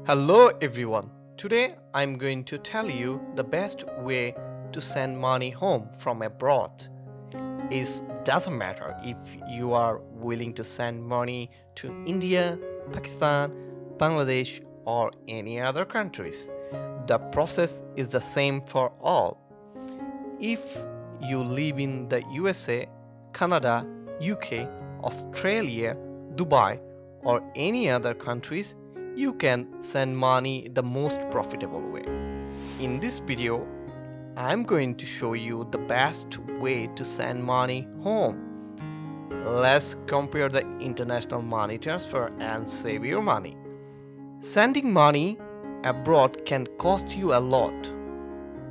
Hello everyone. Today I'm going to tell you the best way to send money home from abroad. It doesn't matter if you are willing to send money to India, Pakistan, Bangladesh or any other countries. The process is the same for all. If you live in the USA, Canada, UK, Australia, Dubai, or any other countries, you can send money the most profitable way. In this video, I'm going to show you the best way to send money home. Let's compare the international money transfer and save your money. Sending money abroad can cost you a lot,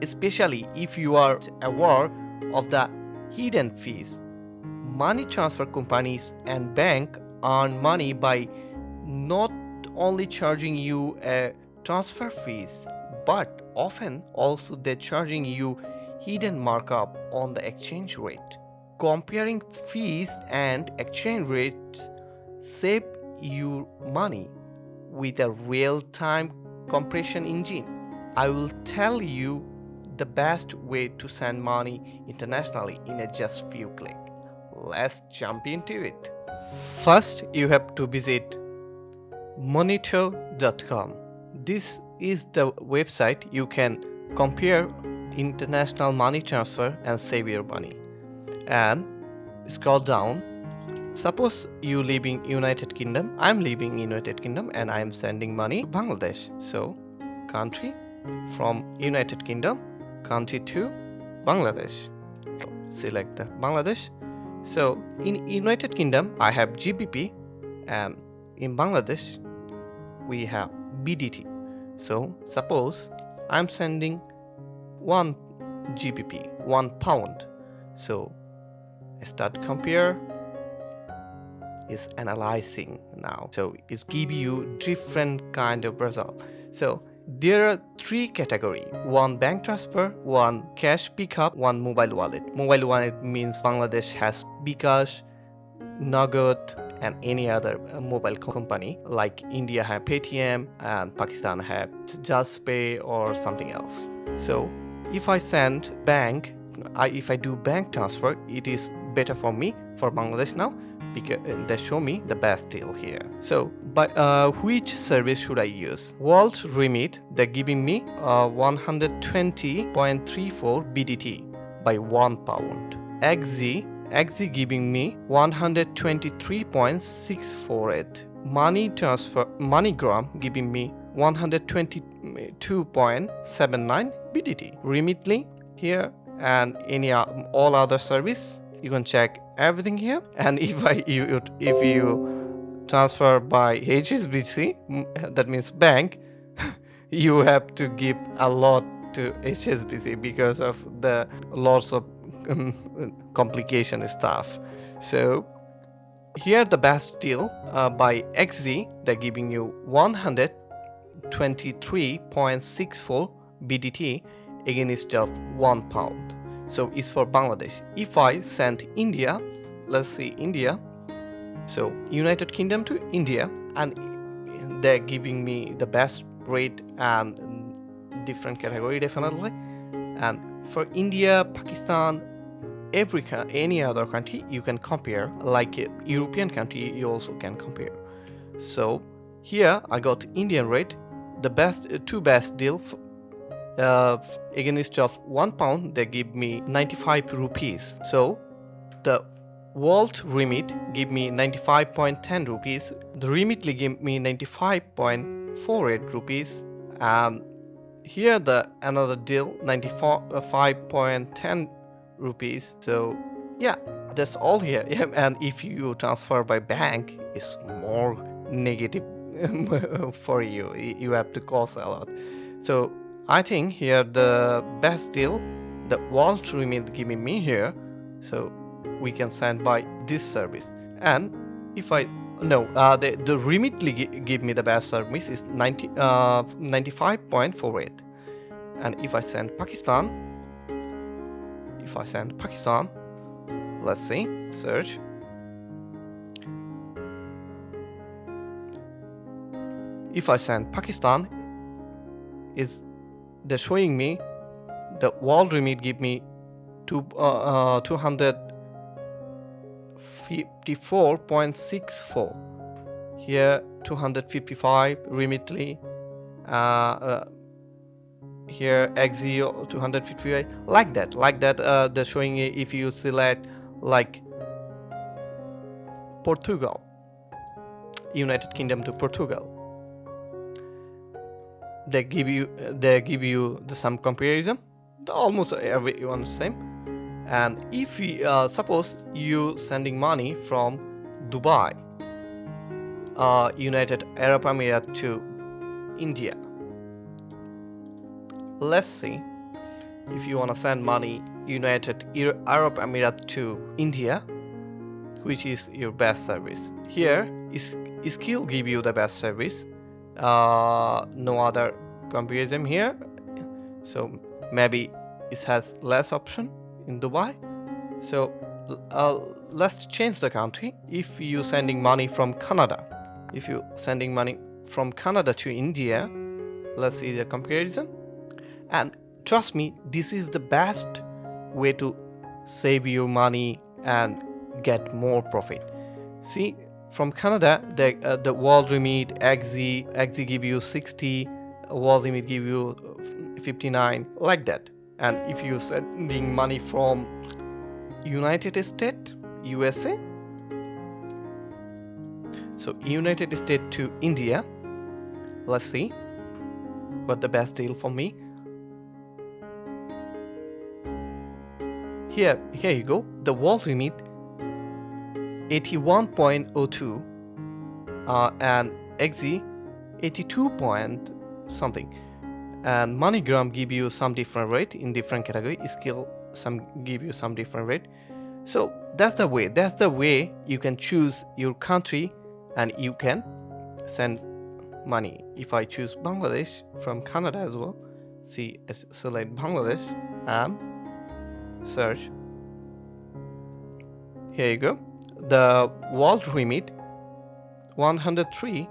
especially if you are aware of the hidden fees. Money transfer companies and bank earn money by not only charging you a transfer fees, but often also they're charging you hidden markup on the exchange rate. Comparing fees and exchange rates save you money with a real-time compression engine. I will tell you the best way to send money internationally in a just few clicks. Let's jump into it. First, you have to visit monitor.com. This is the website you can compare international money transfer and save your money. And scroll down. Suppose you live in United Kingdom. I'm living in United Kingdom and I'm sending money to Bangladesh. So, country from United Kingdom, country to Bangladesh. So, select the Bangladesh. So, in United Kingdom, I have GBP, and in Bangladesh, we have BDT. So, suppose I'm sending 1 GBP, 1 pound. So, start compare. Is analyzing now. So, it's give you different kind of result. So, there are 3 categories: 1 bank transfer, 1 cash pickup, 1 mobile wallet. Mobile wallet means Bangladesh has bKash, Nagad, and any other mobile company, like India have Paytm and Pakistan have JazzCash or something else. So if I send bank, if I do bank transfer, it is better for me for Bangladesh now, because they show me the best deal here. So by which service should I use? World Remit, they're giving me 120.34 BDT by 1 pound. XZ giving me 123.648. Money transfer, MoneyGram giving me 122.79 BDT. Remitly here and any all other service, you can check everything here. And if you transfer by HSBC, that means bank, you have to give a lot to HSBC because of the lots of complication stuff. So here the best deal by XZ, they're giving you 123.64 BDT against of 1 pound. So it's for Bangladesh. If I send India, let's see India. So United Kingdom to India, and they're giving me the best rate and different category definitely. And for India, Pakistan, any other country you can compare, like a European country you also can compare. So here I got Indian rate, the best two best deal against of 1 pound, they give me 95 rupees. So the World Remit give me 95.10 rupees. The Remitly give me 95.48 rupees. And here the another deal 95.10 rupees. So yeah, that's all here. And if you transfer by bank, it's more negative for you. You have to cost a lot. So I think here the best deal, the World Remit giving me here. So we can send by this service. And if I the Remitly give me the best service is 95.48. And if I send Pakistan, let's see, search. if I send Pakistan, is they're showing me the world remit give me 254.64. Here 255 remitly. Here Exio 258, like that. They're showing if you select like Portugal, United Kingdom to Portugal, they give you some comparison. Almost everyone the same. And if you suppose you sending money from Dubai, United Arab Emirates to India, let's see if you want to send money United Arab Emirates to India, which is your best service. Here is Skill give you the best service. No other comparison here, so maybe it has less option in Dubai. So let's change the country. If you sending money from Canada, if you sending money from Canada to India, let's see the comparison. And trust me, this is the best way to save your money and get more profit. See, from Canada, the world remit XZ give you 60, world remit give you 59, like that. And if you sending money from United States, USA, so United States to India, let's see what the best deal for me. Here you go. The world remit 81.02 and XZ 82 point something. And MoneyGram give you some different rate in different category. Skill some give you some different rate. So that's the way you can choose your country and you can send money. If I choose Bangladesh from Canada as well, see, select Bangladesh and search. Here you go. The world remit 103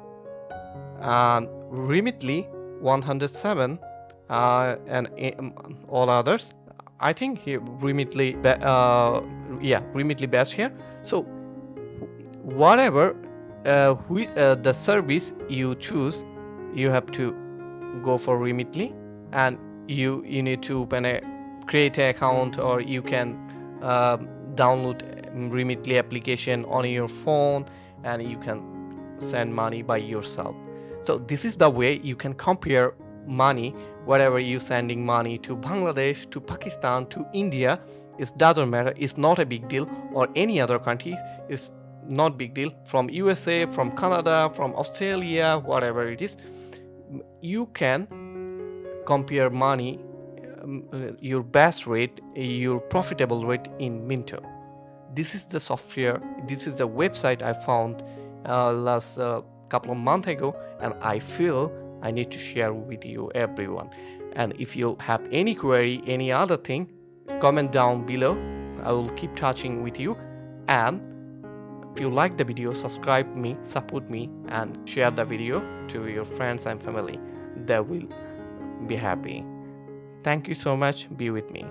and remitly 107 and all others. I think here remitly remitly best here. So whatever the service you choose, you have to go for remitly, and you need to create an account, or you can download remitly application on your phone and you can send money by yourself. So this is the way you can compare money, whatever you sending money to Bangladesh, to Pakistan, to India. It doesn't matter, it's not a big deal, or any other countries, it's not big deal, from USA, from Canada, from Australia, whatever it is. You can compare money, your best rate, your profitable rate in Minto. This is the software, this is the website I found last couple of months ago, and I feel I need to share with you everyone. And if you have any query, any other thing, comment down below. I will keep touching with you. And if you like the video, subscribe me, support me, and share the video to your friends and family. They will be happy. Thank you so much. Be with me.